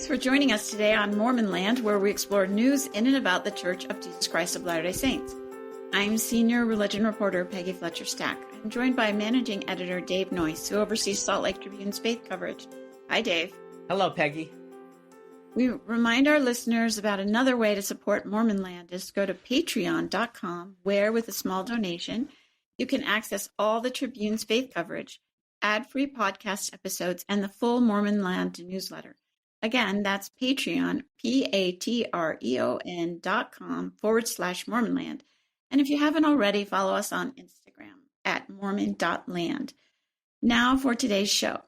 Thanks for joining us today on Mormon Land, where we explore news in and about the Church of Jesus Christ of Latter-day Saints. I'm senior religion reporter Peggy Fletcher Stack. I'm joined by managing editor Dave Noyce, who oversees Salt Lake Tribune's faith coverage. Hi, Dave. Hello, Peggy. We remind our listeners about another way to support Mormon Land is to go to patreon.com, where with a small donation, you can access all the Tribune's faith coverage, ad-free podcast episodes, and the full Mormon Land newsletter. Again, that's Patreon, patreon.com/Mormonland. And if you haven't already, follow us on Instagram at mormon.land. Now for today's show.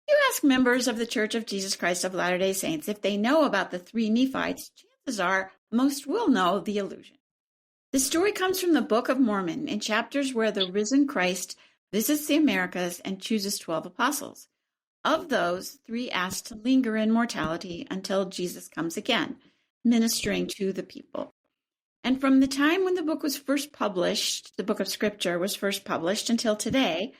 You ask members of the Church of Jesus Christ of Latter-day Saints if they know about the Three Nephites, chances are most will know the allusion. The story comes from the Book of Mormon in chapters where the risen Christ visits the Americas and chooses 12 apostles. Of those, 3 asked to linger in mortality until Jesus comes again, ministering to the people. And from the time when the book was first published, the Book of Scripture was first published until today,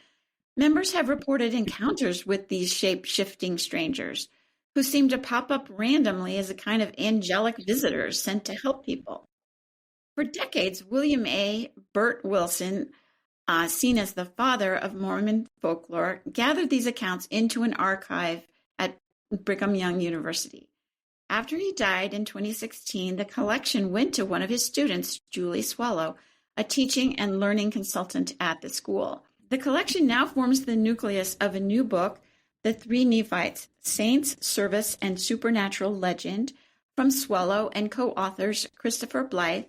members have reported encounters with these shape-shifting strangers who seem to pop up randomly as a kind of angelic visitors sent to help people. For decades, William A. Bert Wilson, seen as the father of Mormon folklore, gathered these accounts into an archive at Brigham Young University. After he died in 2016, the collection went to one of his students, Julie Swallow, a teaching and learning consultant at the school. The collection now forms the nucleus of a new book, The Three Nephites, Saints, Service, and Supernatural Legend, from Swallow and co-authors Christopher Blythe,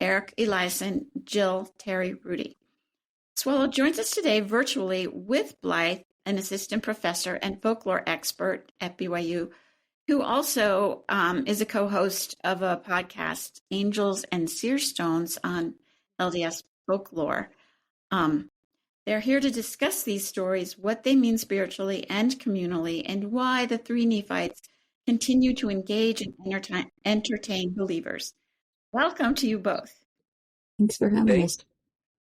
Eric Eliason, Jill Terry Rudy. Swallow joins us today virtually with Blythe, an assistant professor and folklore expert at BYU, who also is a co-host of a podcast, Angels and Seer Stones, on LDS folklore. They're here to discuss these stories, what they mean spiritually and communally, and why the Three Nephites continue to engage and entertain believers. Welcome to you both. Thanks for having us.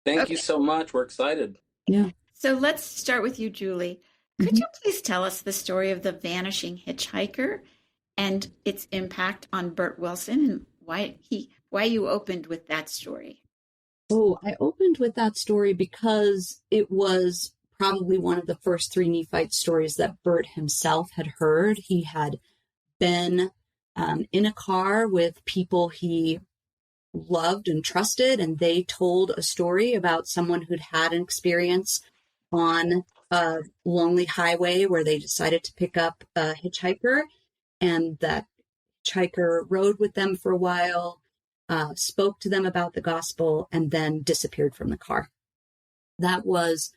Thank you so much. We're excited. Yeah. So let's start with you, Julie. Could you please tell us the story of the vanishing hitchhiker and its impact on Bert Wilson, and why you opened with that story? Oh, I opened with that story because it was probably one of the first Three Nephite stories that Bert himself had heard. He had been in a car with people he loved and trusted, and they told a story about someone who'd had an experience on a lonely highway where they decided to pick up a hitchhiker, and that hitchhiker rode with them for a while, spoke to them about the gospel, and then disappeared from the car. That was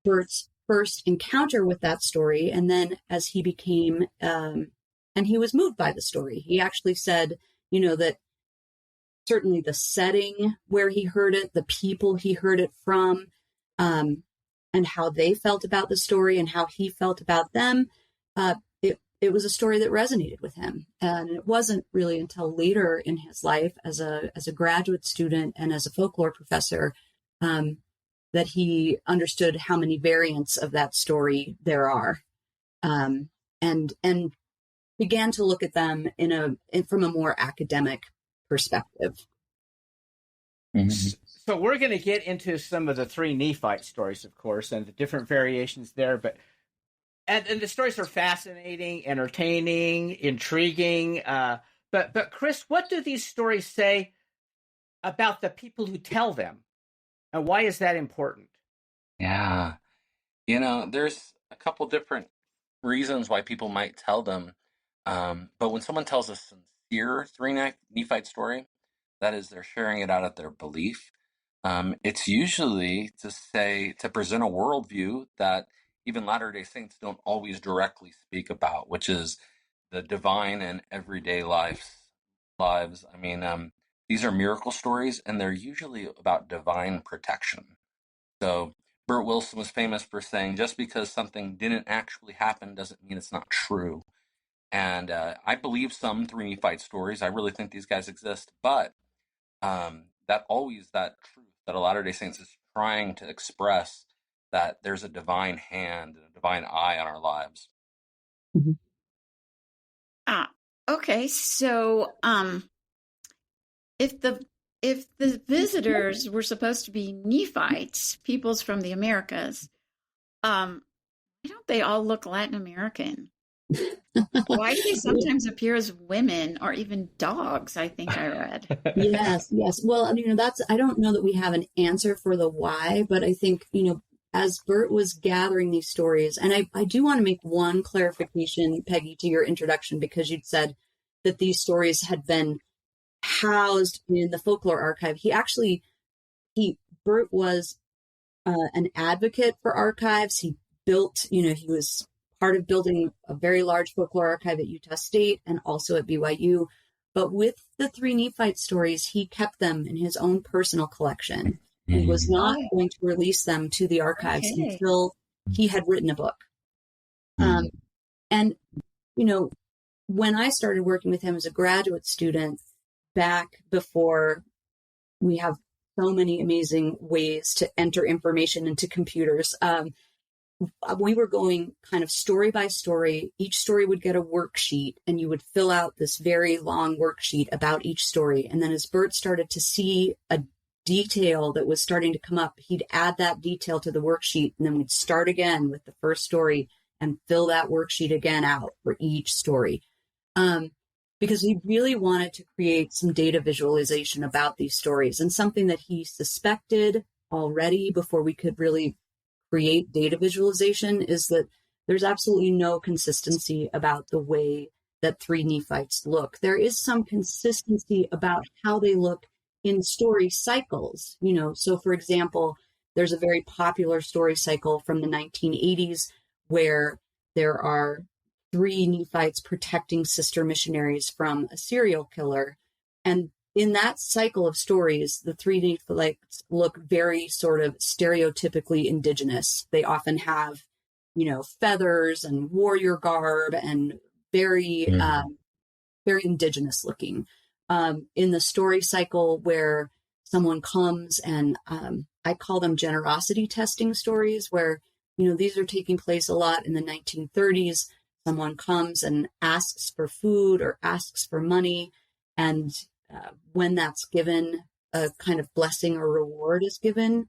Bert's first encounter with that story. And then as he became, and he was moved by the story. He actually said, that certainly the setting where he heard it, the people he heard it from, and how they felt about the story and how he felt about them, it was a story that resonated with him. And it wasn't really until later in his life as a graduate student and as a folklore professor that he understood how many variants of that story there are, and began to look at them from a more academic perspective. So we're going to get into some of the Three Nephite stories, of course, and the different variations there. And the stories are fascinating, entertaining, intriguing. But Chris, what do these stories say about the people who tell them, and why is that important? Yeah. There's a couple different reasons why people might tell them. But when someone tells a sincere Three Nephite story, that is, they're sharing it out of their belief. It's usually to present a worldview that even Latter-day Saints don't always directly speak about, which is the divine in everyday lives. I mean, these are miracle stories, and they're usually about divine protection. So Bert Wilson was famous for saying, just because something didn't actually happen doesn't mean it's not true. And I believe some Three Nephite stories. I really think these guys exist, but that truth that a Latter-day Saints is trying to express, that there's a divine hand and a divine eye on our lives. Mm-hmm. Okay, so if the visitors were supposed to be Nephites, peoples from the Americas, why don't they all look Latin American? Why do they sometimes appear as women or even dogs? I think I read. Yes, yes. Well, I don't know that we have an answer for the why, but I think, as Bert was gathering these stories, and I do want to make one clarification, Peggy, to your introduction, because you'd said that these stories had been housed in the folklore archive. Bert was an advocate for archives. He was part of building a very large folklore archive at Utah State and also at BYU. But with the Three Nephite stories, he kept them in his own personal collection. He was not going to release them to the archives until he had written a book. And, when I started working with him as a graduate student back before we have so many amazing ways to enter information into computers, we were going kind of story by story. Each story would get a worksheet, and you would fill out this very long worksheet about each story. And then as Bert started to see a detail that was starting to come up, he'd add that detail to the worksheet, and then we'd start again with the first story and fill that worksheet again out for each story. Because he really wanted to create some data visualization about these stories, and something that he suspected already before we could really create data visualization is that there's absolutely no consistency about the way that Three Nephites look. There is some consistency about how they look in story cycles. So for example, there's a very popular story cycle from the 1980s where there are three Nephites protecting sister missionaries from a serial killer. And in that cycle of stories, the Three Nephites look very sort of stereotypically indigenous. They often have, feathers and warrior garb and very, very indigenous looking. In the story cycle where someone comes and I call them generosity testing stories, where, these are taking place a lot in the 1930s. Someone comes and asks for food or asks for money, and when that's given, a kind of blessing or reward is given.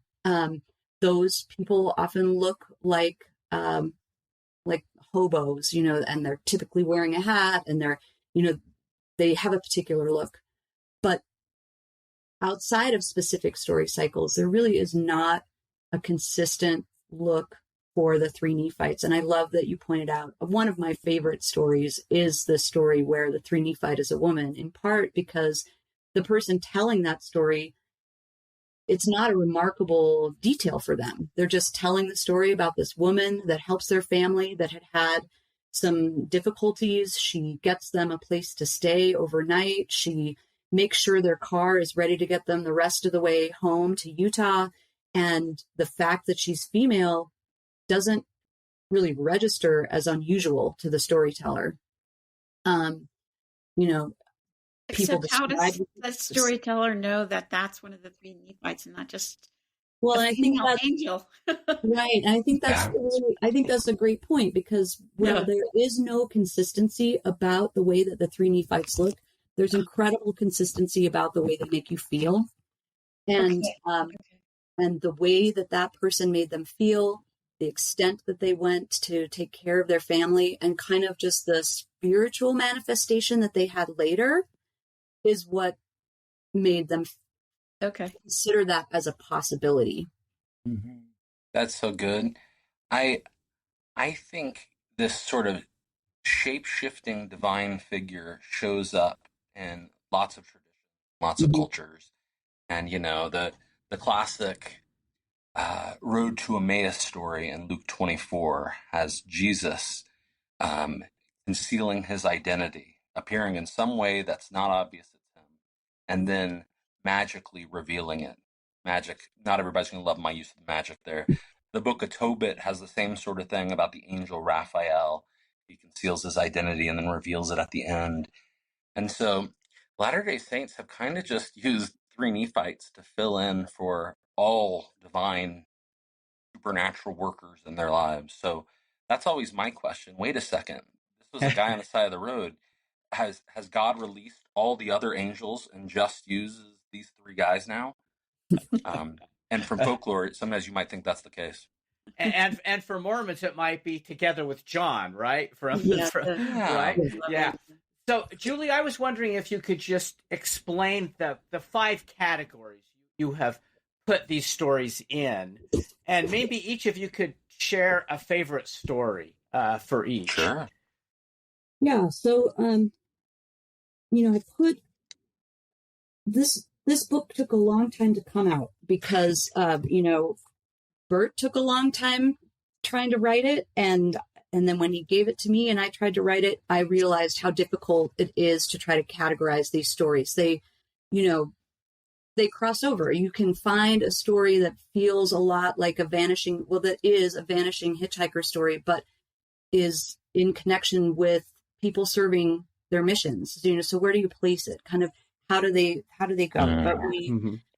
Those people often look like hobos, and they're typically wearing a hat, and they have a particular look. But outside of specific story cycles, there really is not a consistent look for the Three Nephites. And I love that you pointed out one of my favorite stories is the story where the Three Nephite is a woman, in part because the person telling that story, it's not a remarkable detail for them. They're just telling the story about this woman that helps their family that had some difficulties. She gets them a place to stay overnight. She makes sure their car is ready to get them the rest of the way home to Utah. And the fact that she's female doesn't really register as unusual to the storyteller. Except how does the storyteller know that that's one of the Three Nephites and not just I think that's angel? right. And I think that's a great point, because there is no consistency about the way that the Three Nephites look, there's incredible consistency about the way they make you feel. And and the way that person made them feel, the extent that they went to take care of their family, and kind of just the spiritual manifestation that they had later is what made them consider that as a possibility. Mm-hmm. That's so good. I think this sort of shape-shifting divine figure shows up in lots of traditions, lots of cultures. And, the classic Road to Emmaus story in Luke 24 has Jesus concealing his identity, appearing in some way that's not obvious it's him, and then magically revealing it. Magic, not everybody's going to love my use of magic there. The Book of Tobit has the same sort of thing about the angel Raphael. He conceals his identity and then reveals it at the end. And so Latter-day Saints have kind of just used Three Nephites to fill in for all divine supernatural workers in their lives. So that's always my question. Wait a second. This was a guy on the side of the road. has God released all the other angels and just uses these three guys now? And from folklore, sometimes you might think that's the case. And for Mormons, it might be together with John, right? Yeah, Right? yeah. So, Julie, I was wondering if you could just explain the 5 categories you have put these stories in, and maybe each of you could share a favorite story for each. Sure. Yeah. So, I put this book took a long time to come out because, Bert took a long time trying to write it, and then when he gave it to me and I tried to write it, I realized how difficult it is to try to categorize these stories. They cross over. You can find a story that feels a lot like that is a vanishing hitchhiker story, but is in connection with people serving their missions. So where do you place it? Kind of how do they go? But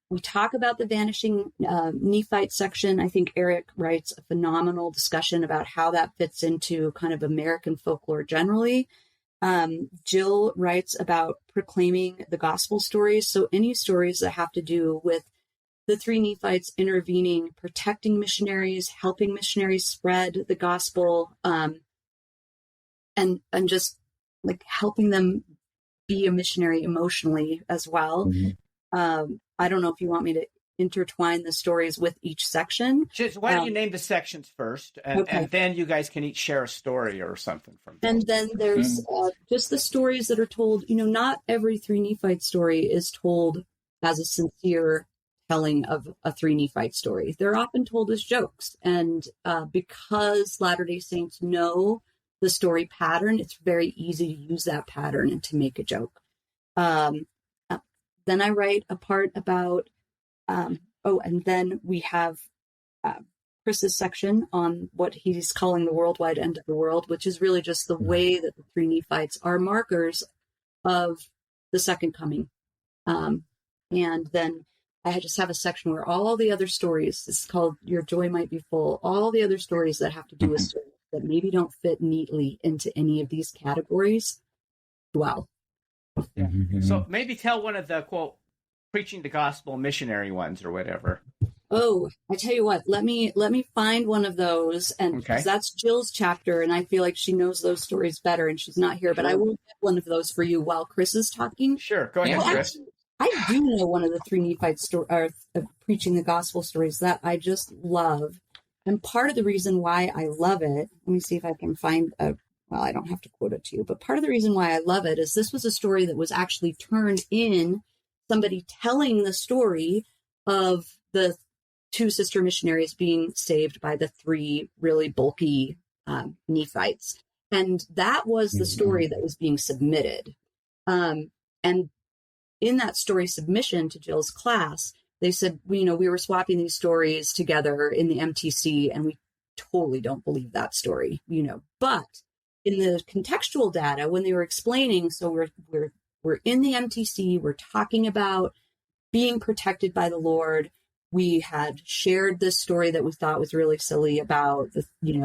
we talk about the vanishing Nephite section. I think Eric writes a phenomenal discussion about how that fits into kind of American folklore generally. Jill writes about proclaiming the gospel stories. So any stories that have to do with the three Nephites intervening, protecting missionaries, helping missionaries spread the gospel, and just like helping them be a missionary emotionally as well. I don't know if you want me to intertwine the stories with each section. Just why don't you name the sections first, and then you guys can each share a story or something from them. And then there's just the stories that are told. Not every Three Nephite story is told as a sincere telling of a Three Nephite story. They're often told as jokes. And because Latter-day Saints know the story pattern, it's very easy to use that pattern and to make a joke. Then I write a part about, and then we have Chris's section on what he's calling the worldwide end of the world, which is really just the way that the Three Nephites are markers of the second coming. And then I just have a section where all the other stories, it's called Your Joy Might Be Full, all the other stories that have to do with stories that maybe don't fit neatly into any of these categories. Wow. Yeah. So maybe tell one of the, quote, preaching the gospel missionary ones or whatever. Oh, I tell you what, let me find one of those, and because that's Jill's chapter, and I feel like she knows those stories better, and she's not here, but I will get one of those for you while Chris is talking. Sure, go ahead, Chris. I do know one of the Three Nephites preaching the gospel stories that I just love, and part of the reason why I love it, let me see if I can find I don't have to quote it to you, but part of the reason why I love it is this was a story that was actually turned in, somebody telling the story of the 2 sister missionaries being saved by the 3 really bulky Nephites. And that was the story that was being submitted. And in that story submission to Jill's class, they said, we were swapping these stories together in the MTC, and we totally don't believe that story, but in the contextual data, when they were explaining, so we're in the MTC, we're talking about being protected by the Lord. We had shared this story that we thought was really silly about the,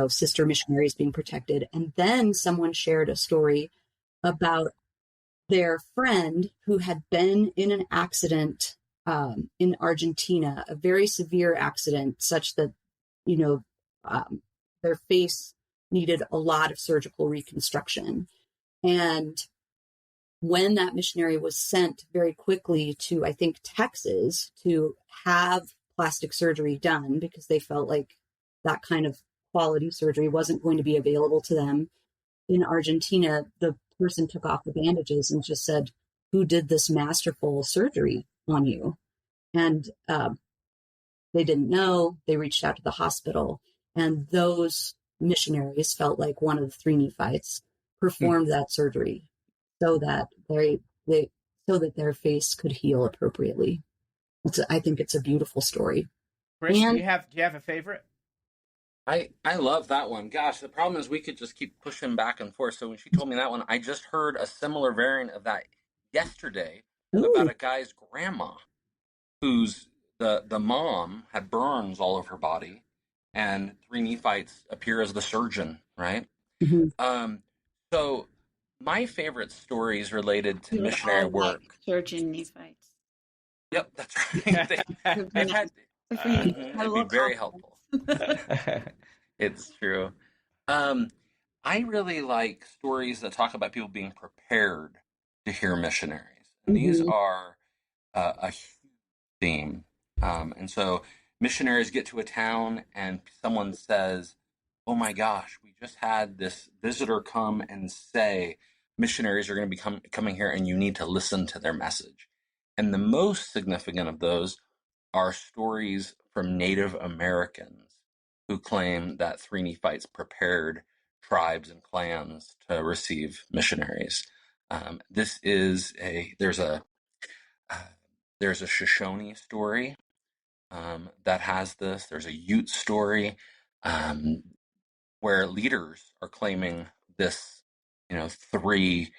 sister missionaries being protected. And then someone shared a story about their friend who had been in an accident in Argentina, a very severe accident, such that, their face needed a lot of surgical reconstruction. And when that missionary was sent very quickly to, I think, Texas to have plastic surgery done because they felt like that kind of quality surgery wasn't going to be available to them in Argentina, the person took off the bandages and just said, "Who did this masterful surgery on you?" And they didn't know. They reached out to the hospital, and those missionaries felt like one of the Three Nephites performed that surgery so that their face could heal appropriately. I think it's a beautiful story. Chris, do you have a favorite? I love that one. Gosh, the problem is we could just keep pushing back and forth. So when she told me that one, I just heard a similar variant of that yesterday about a guy's grandma whose the mom had burns all over her body, and Three Nephites appear as the surgeon, right? So My favorite stories related to We were missionary all like work. church and Nephites. Yep, that's right. I've had. Good for you. Had a It'd be little very compliment. helpful. It's true. Um, I really like stories that talk about people being prepared to hear missionaries, and these Mhm. are a huge theme. And so missionaries get to a town, and someone says, "Oh my gosh, we just had this visitor come and say missionaries are going to be coming here, and you need to listen to their message." And the most significant of those are stories from Native Americans who claim that Three Nephites prepared tribes and clans to receive missionaries. This is there's a Shoshone story that has this. There's a Ute story um, where leaders are claiming this. Three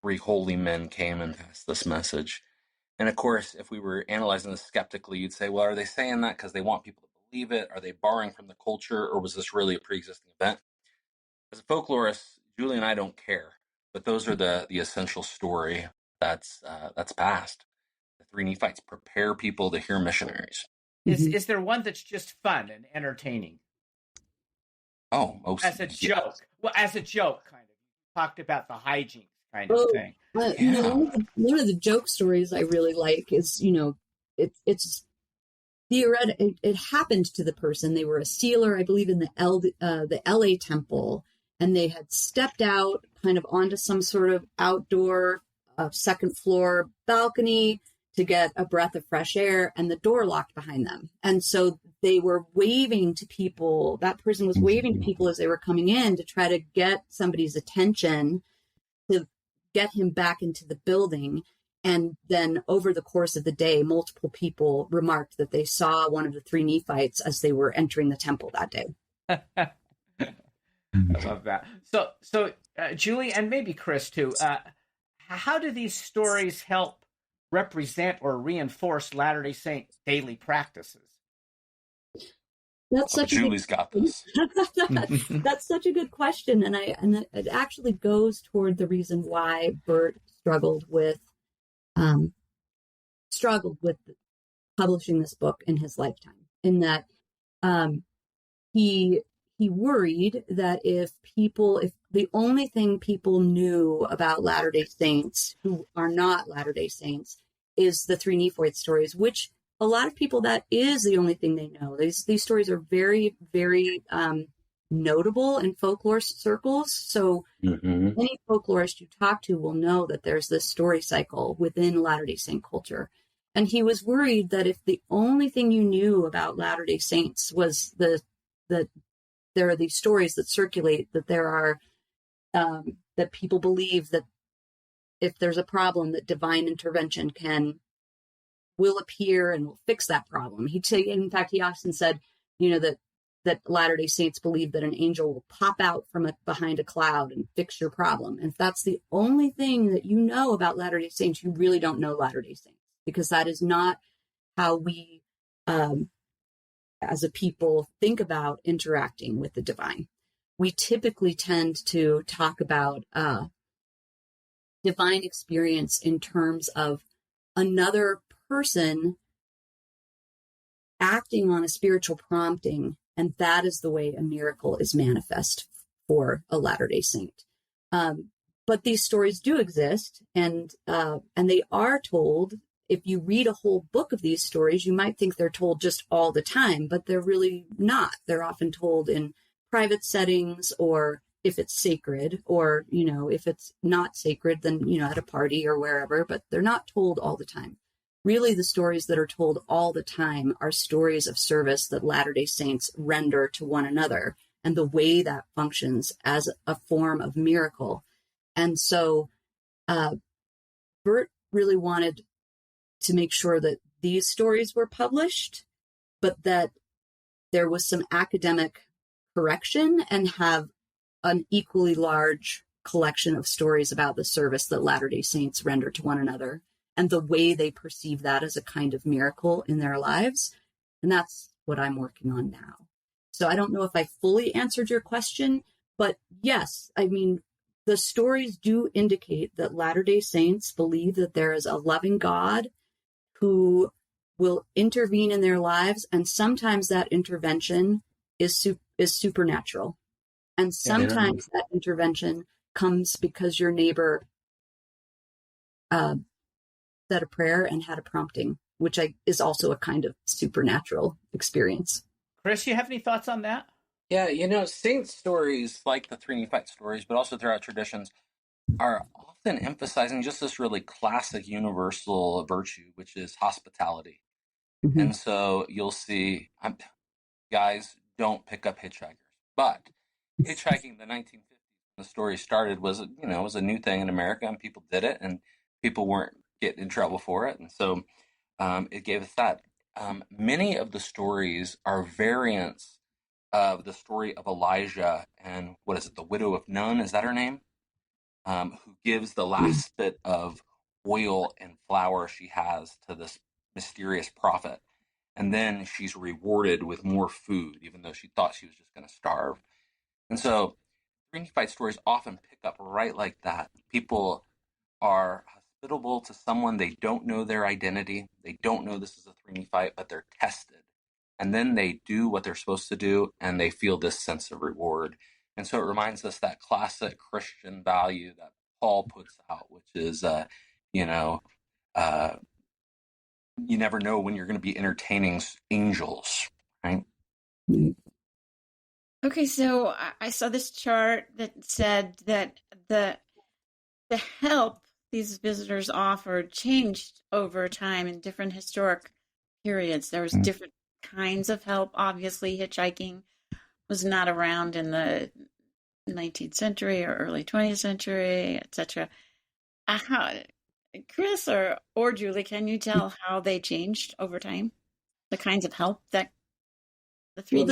three holy men came and passed this message. And of course, if we were analyzing this skeptically, you'd say, well, are they saying that because they want people to believe it? Are they borrowing from the culture, or was this really a pre-existing event? As a folklorist, Julie and I don't care, but those are the essential story that's passed. The Three Nephites prepare people to hear missionaries. Is there one that's just fun and entertaining? Oh, most As a joke. yes. Well, as a joke, kind of. You talked about the hijinks kind of thing. Yeah. One of the joke stories I really like is, it's theoretic. It happened to the person. They were a sealer, I believe, in the LA temple, and they had stepped out kind of onto some sort of outdoor second floor balcony to get a breath of fresh air, and the door locked behind them. And so they were waving to people. That person was waving to people as they were coming in to try to get somebody's attention, to get him back into the building. And then over the course of the day, multiple people remarked that they saw one of the Three Nephites as they were entering the temple that day. I love that. So Julie, and maybe Chris too, how do these stories help represent or reinforce Latter-day Saint daily practices? That's such Julie's got this. That's such a good question, and it actually goes toward the reason why Bert struggled with publishing this book in his lifetime. In that, he worried that if the only thing people knew about Latter-day Saints who are not Latter-day Saints is the Three Nephites stories, which a lot of people, that is the only thing they know. These stories are very, very notable in folklore circles. So any folklorist you talk to will know that there's this story cycle within Latter-day Saint culture. And he was worried that if the only thing you knew about Latter-day Saints was that there are these stories that circulate, that there are that people believe that if there's a problem, that divine intervention will appear and will fix that problem. In fact, he often said, that Latter-day Saints believe that an angel will pop out from behind a cloud and fix your problem. And if that's the only thing that you know about Latter-day Saints, you really don't know Latter-day Saints, because that is not how we, as a people, think about interacting with the divine. We typically tend to talk about divine experience in terms of another person acting on a spiritual prompting, and that is the way a miracle is manifest for a Latter-day Saint. But these stories do exist, and they are told. If you read a whole book of these stories, you might think they're told just all the time, but they're really not. They're often told in private settings, or if it's sacred, or, if it's not sacred, then, at a party or wherever, but they're not told all the time. Really, the stories that are told all the time are stories of service that Latter-day Saints render to one another, and the way that functions as a form of miracle. And so Bert really wanted to make sure that these stories were published, but that there was some academic correction, and have an equally large collection of stories about the service that Latter-day Saints render to one another, and the way they perceive that as a kind of miracle in their lives. And that's what I'm working on now. So I don't know if I fully answered your question, but yes, I mean, the stories do indicate that Latter-day Saints believe that there is a loving God who will intervene in their lives, and sometimes that intervention is supernatural. And sometimes that intervention comes because your neighbor said a prayer and had a prompting, which is also a kind of supernatural experience. Chris, you have any thoughts on that? Yeah, saint stories like the Three Nephites stories, but also throughout traditions, are often emphasizing just this really classic universal virtue, which is hospitality. Mm-hmm. And so you'll see, guys, don't pick up hitchhikers. But hitchhiking in the 1950s, when the story started, was a new thing in America, and people did it, and people weren't getting in trouble for it. And so it gave us that. Many of the stories are variants of the story of Elijah and, the widow of Nun, is that her name? Who gives the last bit of oil and flour she has to this mysterious prophet. And then she's rewarded with more food, even though she thought she was just going to starve. And so Three Nephite stories often pick up right like that. People are hospitable to someone. They don't know their identity. They don't know this is a Three Nephite, but they're tested. And then they do what they're supposed to do, and they feel this sense of reward. And so it reminds us that classic Christian value that Paul puts out, which is, you never know when you're going to be entertaining angels, right? Okay, so I saw this chart that said that the help these visitors offered changed over time in different historic periods. There was different kinds of help. Obviously, hitchhiking was not around in the 19th century or early 20th century, etc. Chris or Julie, can you tell how they changed over time? The kinds of help that the three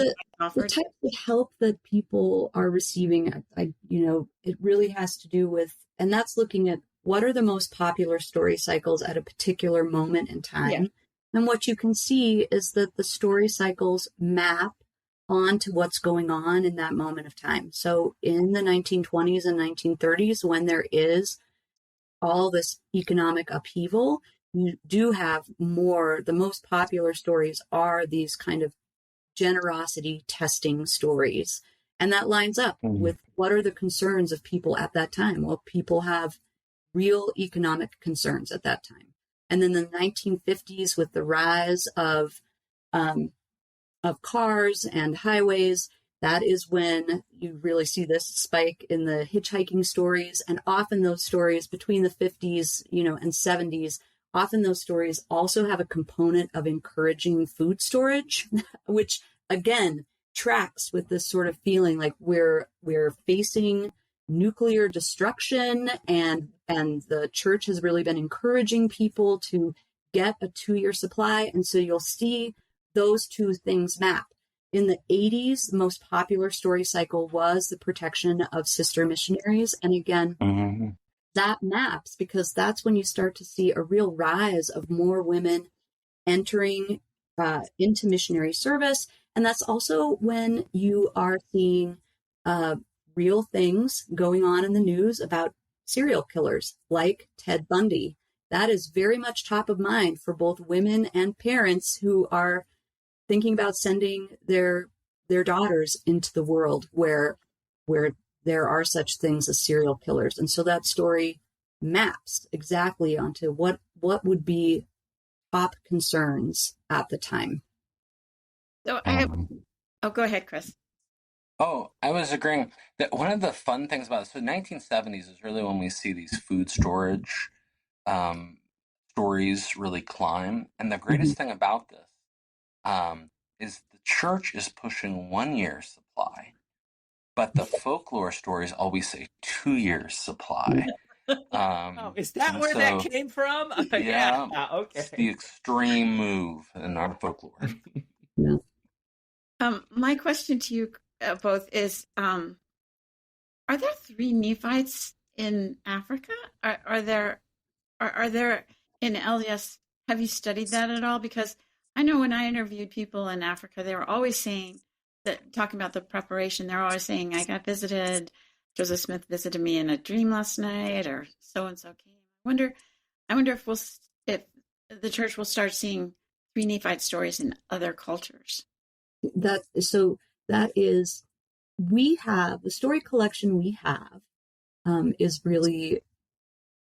offered? The type of help that people are receiving, it really has to do with, and that's looking at what are the most popular story cycles at a particular moment in time. Yeah. And what you can see is that the story cycles map onto what's going on in that moment of time. So in the 1920s and 1930s, when there is all this economic upheaval, you do have the most popular stories are these kind of generosity testing stories. And that lines up with what are the concerns of people at that time? Well, people have real economic concerns at that time. And then the 1950s, with the rise of cars and highways, that is when you really see this spike in the hitchhiking stories. And often those stories between the 50s, and 70s, often those stories also have a component of encouraging food storage, which again tracks with this sort of feeling like we're facing nuclear destruction, and the church has really been encouraging people to get a 2-year supply. And so you'll see those two things map. In the 80s, the most popular story cycle was the protection of sister missionaries. And again, that maps because that's when you start to see a real rise of more women entering into missionary service. And that's also when you are seeing real things going on in the news about serial killers like Ted Bundy. That is very much top of mind for both women and parents who are thinking about sending their daughters into the world where there are such things as serial killers. And so that story maps exactly onto what would be top concerns at the time. So go ahead, Chris. Oh, I was agreeing that one of the fun things about it, so 1970s is really when we see these food storage stories really climb. And the greatest thing about this is the church is pushing 1 year's supply, but the folklore stories always say 2 years supply. Is that where that came from? Yeah, okay. It's the extreme move in our folklore. My question to you both is, are there three Nephites in Africa? Are there in LDS? Have you studied that at all? Because I know when I interviewed people in Africa, they were always saying that, talking about the preparation, they're always saying, I got visited Joseph Smith visited me in a dream last night, or so and so came. I wonder if the church will start seeing Three Nephite stories in other cultures. That is, we have the story collection we have is really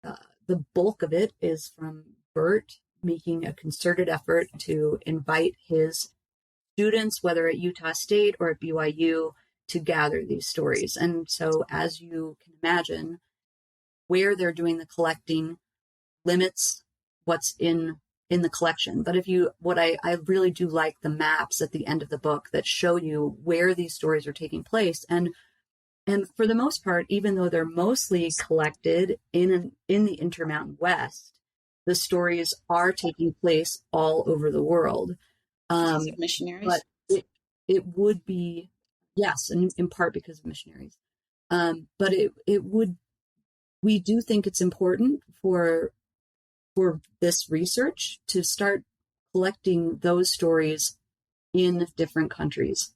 the bulk of it is from Bert making a concerted effort to invite his students, whether at Utah State or at BYU, to gather these stories. And so, as you can imagine, where they're doing the collecting limits what's in the collection. But I really do like the maps at the end of the book that show you where these stories are taking place. And for the most part, even though they're mostly collected in the Intermountain West, the stories are taking place all over the world. Missionaries? But it would be, yes, and in part because of missionaries. But we do think it's important for this research to start collecting those stories in different countries.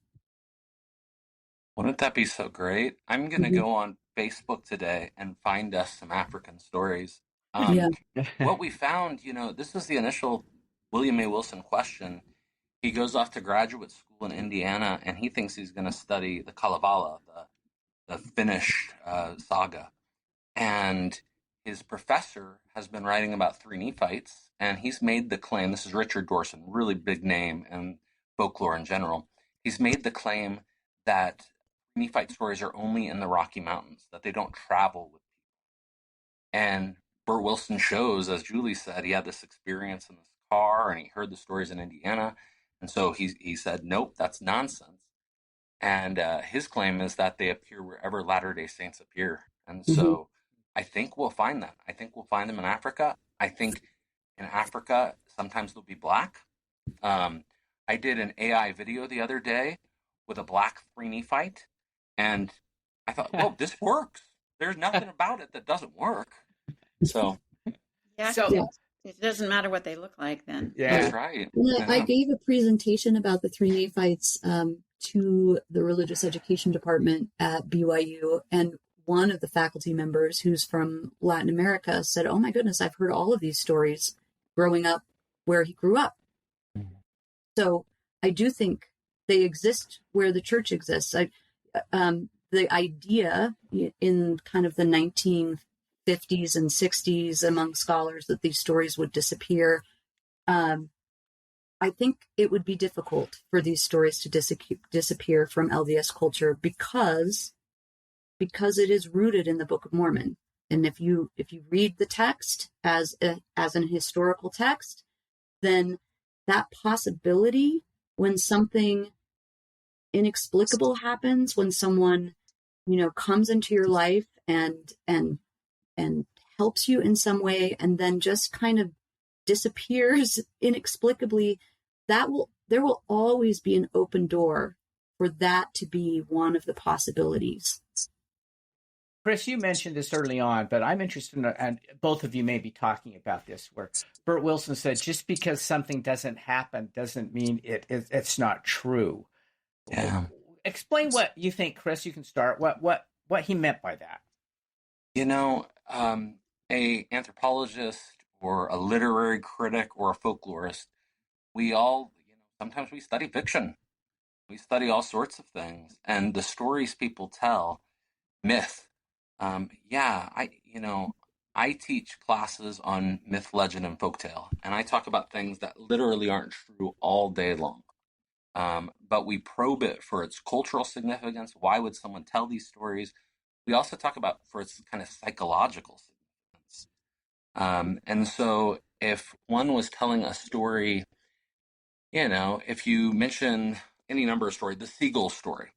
Wouldn't that be so great? I'm going to go on Facebook today and find us some African stories. What we found, this was the initial William A. Wilson question. He goes off to graduate school in Indiana, and he thinks he's going to study the Kalevala, the Finnish saga. And his professor has been writing about Three Nephites, and he's made the claim, this is Richard Dorson, really big name in folklore in general. He's made the claim that Nephite stories are only in the Rocky Mountains, that they don't travel with people. And Bert Wilson shows, as Julie said, he had this experience in this car, and he heard the stories in Indiana. And so he said, nope, that's nonsense. And his claim is that they appear wherever Latter-day Saints appear. And so I think we'll find them. I think we'll find them in Africa. I think in Africa, sometimes they'll be black. I did an AI video the other day with a black Three Nephite, and I thought, well, this works. There's nothing about it that doesn't work. So, it doesn't matter what they look like then. Yeah, that's right. I gave a presentation about the Three Nephites to the religious education department at BYU, and one of the faculty members who's from Latin America said, oh my goodness, I've heard all of these stories growing up where he grew up. So I do think they exist where the church exists. The idea in kind of the 1950s and 60s among scholars that these stories would disappear, I think it would be difficult for these stories to disappear from LDS culture because it is rooted in the Book of Mormon. And if you read the text as an historical text, then that possibility, when something inexplicable happens, when someone comes into your life and helps you in some way and then just kind of disappears inexplicably, there will always be an open door for that to be one of the possibilities. Chris, you mentioned this early on, but I'm interested in, and both of you may be talking about this, where Bert Wilson said, just because something doesn't happen doesn't mean it's not true. Yeah. Explain what you think, Chris. You can start. What he meant by that. A anthropologist or a literary critic or a folklorist, we all, sometimes we study fiction. We study all sorts of things, and the stories people tell, myth. I teach classes on myth, legend, and folktale, and I talk about things that literally aren't true all day long. But we probe it for its cultural significance. Why would someone tell these stories? We also talk about for its kind of psychological significance. And so if one was telling a story, if you mention any number of stories, the seagull story.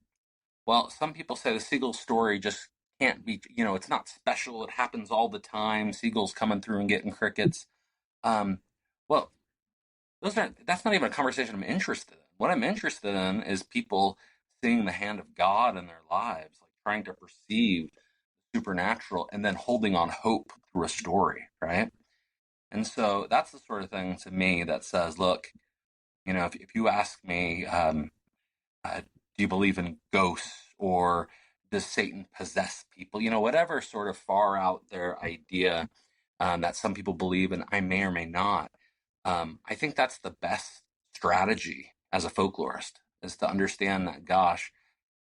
Well, some people say the seagull story just can't be, it's not special. It happens all the time. Seagulls coming through and getting crickets. Well, that's not even a conversation I'm interested in. What I'm interested in is people seeing the hand of God in their lives, like trying to perceive the supernatural and then holding on hope through a story, right? And so that's the sort of thing to me that says, look, if you ask me, do you believe in ghosts, or does Satan possess people? Whatever sort of far out there idea that some people believe, and I may or may not. I think that's the best strategy as a folklorist, is to understand that, gosh,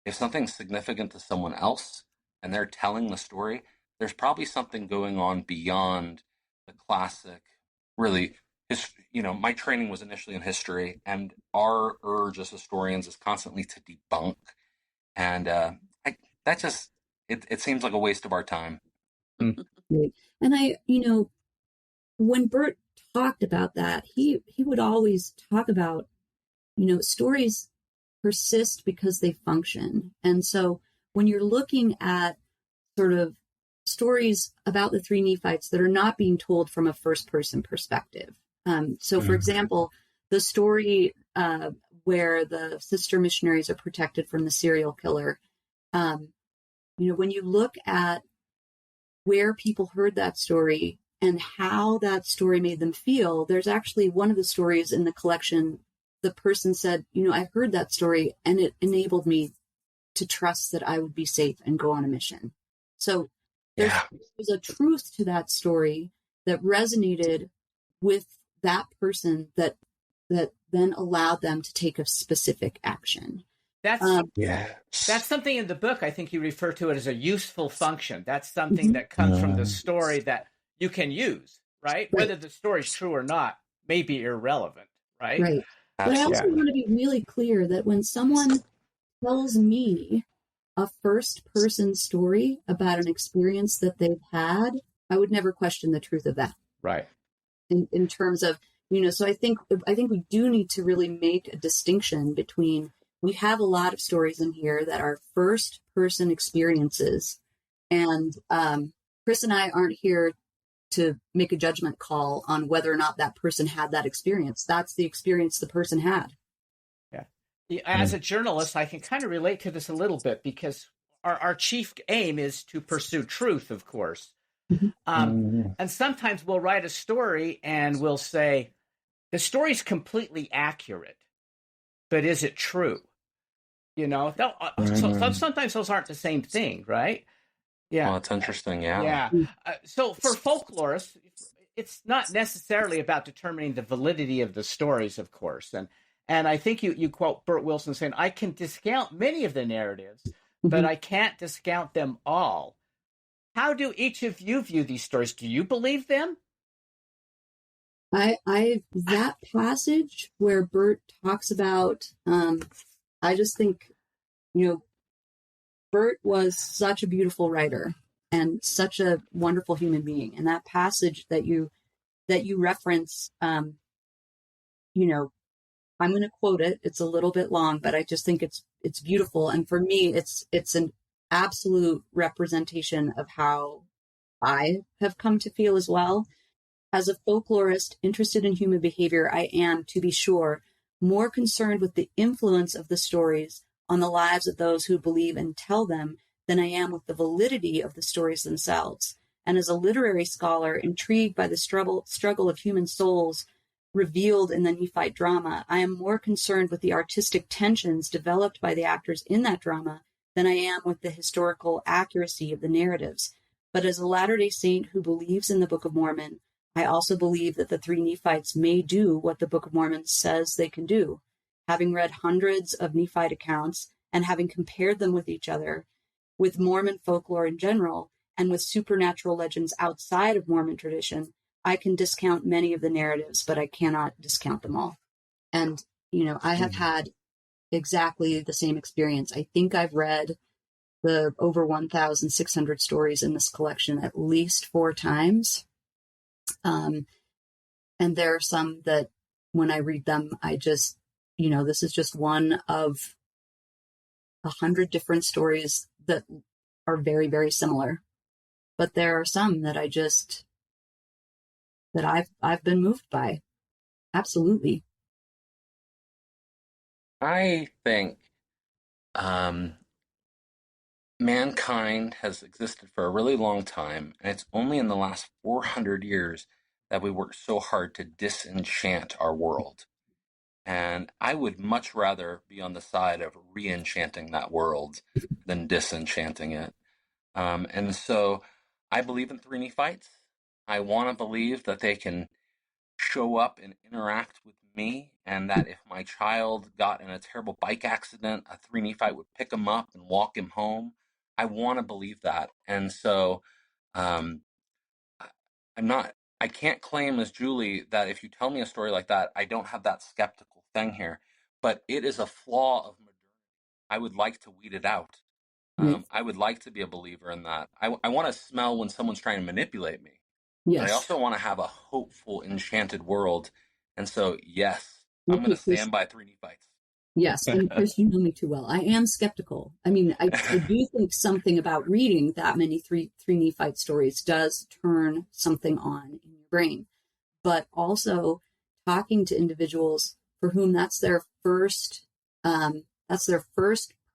if something's significant to someone else and they're telling the story, there's probably something going on beyond the classic, really. My training was initially in history, and our urge as historians is constantly to debunk. And it seems like a waste of our time. Right. And when Bert talked about that, he would always talk about, stories persist because they function. And so when you're looking at sort of stories about the three Nephites that are not being told from a first person perspective. For example, the story where the sister missionaries are protected from the serial killer, when you look at where people heard that story and how that story made them feel, there's actually one of the stories in the collection. The person said, I heard that story and it enabled me to trust that I would be safe and go on a mission. So there's a truth to that story that resonated with that person that then allowed them to take a specific action. That's something in the book. I think you refer to it as a useful function. That's something that comes from the story that you can use, right? Whether the story's true or not may be irrelevant, right? Right. But I also want to be really clear that when someone tells me a first-person story about an experience that they've had, I would never question the truth of that. Right. In terms of, so I think we do need to really make a distinction between, we have a lot of stories in here that are first-person experiences, and Chris and I aren't here to make a judgment call on whether or not that person had that experience. That's the experience the person had. Yeah. As a journalist, I can kind of relate to this a little bit, because our chief aim is to pursue truth, of course. And sometimes we'll write a story and we'll say, the story's completely accurate, but is it true? Sometimes those aren't the same thing, right? Yeah. Well, it's interesting. Yeah. So for folklorists, it's not necessarily about determining the validity of the stories, of course. And I think you quote Bert Wilson saying, I can discount many of the narratives, but I can't discount them all. How do each of you view these stories? Do you believe them? That passage where Bert talks about, I just think, Bert was such a beautiful writer and such a wonderful human being. And that passage that you reference, I'm going to quote it. It's a little bit long, but I just think it's beautiful. And for me, it's an absolute representation of how I have come to feel as well. As a folklorist interested in human behavior, I am, to be sure, more concerned with the influence of the stories on the lives of those who believe and tell them than I am with the validity of the stories themselves. And as a literary scholar intrigued by the struggle of human souls revealed in the Nephite drama, I am more concerned with the artistic tensions developed by the actors in that drama than I am with the historical accuracy of the narratives. But as a Latter-day Saint who believes in the Book of Mormon, I also believe that the three Nephites may do what the Book of Mormon says they can do. Having read hundreds of Nephite accounts and having compared them with each other, with Mormon folklore in general, and with supernatural legends outside of Mormon tradition, I can discount many of the narratives, but I cannot discount them all. And, I have had exactly the same experience. I think I've read the over 1,600 stories in this collection at least 4 times. And there are some that when I read them, I just, this is just one of 100 different stories that are very, very similar. But there are some that I've been moved by. Absolutely. I think mankind has existed for a really long time, and it's only in the last 400 years that we worked so hard to disenchant our world. And I would much rather be on the side of re-enchanting that world than disenchanting it. And so I believe in Three Nephites. I want to believe that they can show up and interact with me, and that if my child got in a terrible bike accident, a Three Nephite would pick him up and walk him home. I want to believe that. And so um, I can't claim as Julie that if you tell me a story like that, I don't have that skeptical thing here, but it is a flaw of modernity. I would like to weed it out. Yes. I would like to be a believer in that. I want to smell when someone's trying to manipulate me. Yes. But I also want to have a hopeful, enchanted world. And so, yes, I'm going to stand by Three Nephites. Yes, and Chris, you know me too well. I am skeptical. I mean, I do think something about reading that many three Nephite stories does turn something on in your brain. But also talking to individuals for whom that's their first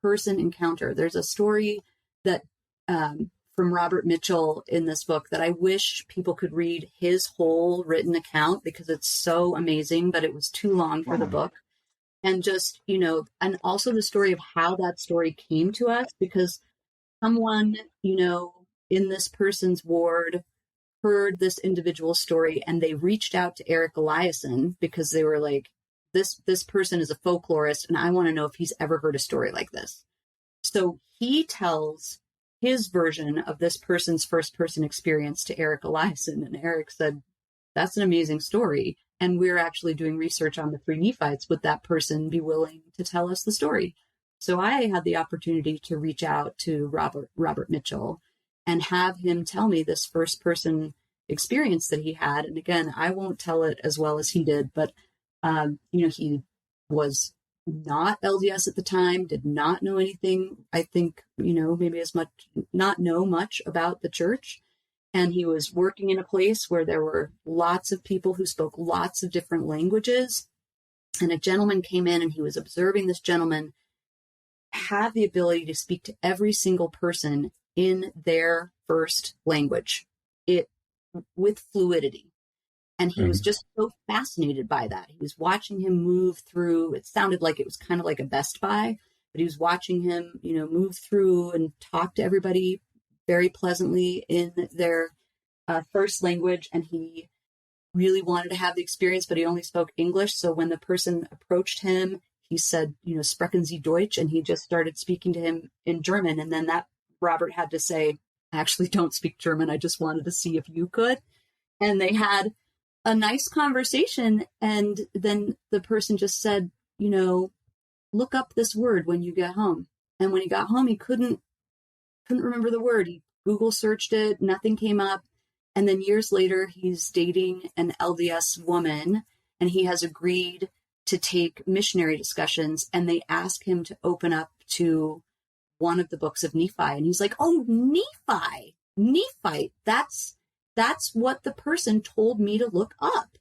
person encounter. There's a story that from Robert Mitchell in this book that I wish people could read his whole written account because it's so amazing, but it was too long for the book. And just, and also the story of how that story came to us, because someone, in this person's ward heard this individual story and they reached out to Eric Eliason because they were like, this person is a folklorist and I want to know if he's ever heard a story like this. So he tells his version of this person's first person experience to Eric Eliason, and Eric said, that's an amazing story. And we're actually doing research on the Three Nephites. Would that person be willing to tell us the story? So I had the opportunity to reach out to Robert Mitchell and have him tell me this first person experience that he had. And again, I won't tell it as well as he did, but, he was not LDS at the time, did not know anything. I think, maybe as much, not know much about the church. And he was working in a place where there were lots of people who spoke lots of different languages. And a gentleman came in and he was observing this gentleman have the ability to speak to every single person in their first language, with fluidity. And he was just so fascinated by that. He was watching him move through. It sounded like it was kind of like a Best Buy, but he was watching him, move through and talk to everybody very pleasantly in their first language. And he really wanted to have the experience, but he only spoke English. So when the person approached him, he said, sprechen Sie Deutsch? And he just started speaking to him in German. And then that Robert had to say, I actually don't speak German. I just wanted to see if you could. And they had a nice conversation. And then the person just said, look up this word when you get home. And when he got home, he couldn't remember the word. He Google searched it, nothing came up. And then years later, he's dating an LDS woman and he has agreed to take missionary discussions. And they ask him to open up to one of the books of Nephi. And he's like, oh, Nephi, that's what the person told me to look up.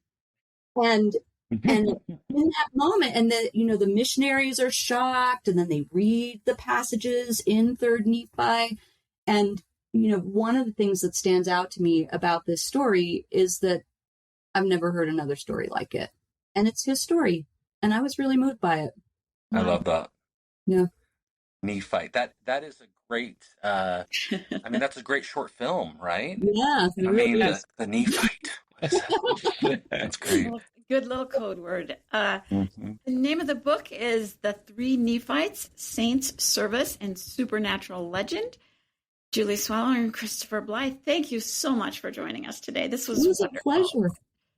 And in that moment, and the missionaries are shocked, and then they read the passages in Third Nephi. And, one of the things that stands out to me about this story is that I've never heard another story like it. And it's his story. And I was really moved by it. I love that. Yeah. Nephite. That is a great, that's a great short film, right? Yeah. The Nephite. That's great. Good little code word. The name of the book is The Three Nephites, Saints, Service, and Supernatural Legend. Julie Swallow and Christopher Blythe, thank you so much for joining us today. This was wonderful. A pleasure.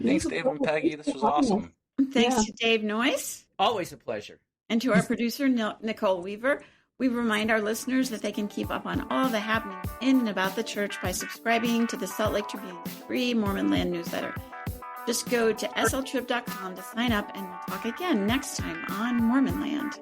Thanks, Dave and Peggy. This was awesome. Thanks to Dave Noyce. Always a pleasure. And to our producer, Nicole Weaver. We remind our listeners that they can keep up on all the happenings in and about the church by subscribing to the Salt Lake Tribune's free Mormon Land newsletter. Just go to sltrib.com to sign up, and we'll talk again next time on Mormon Land.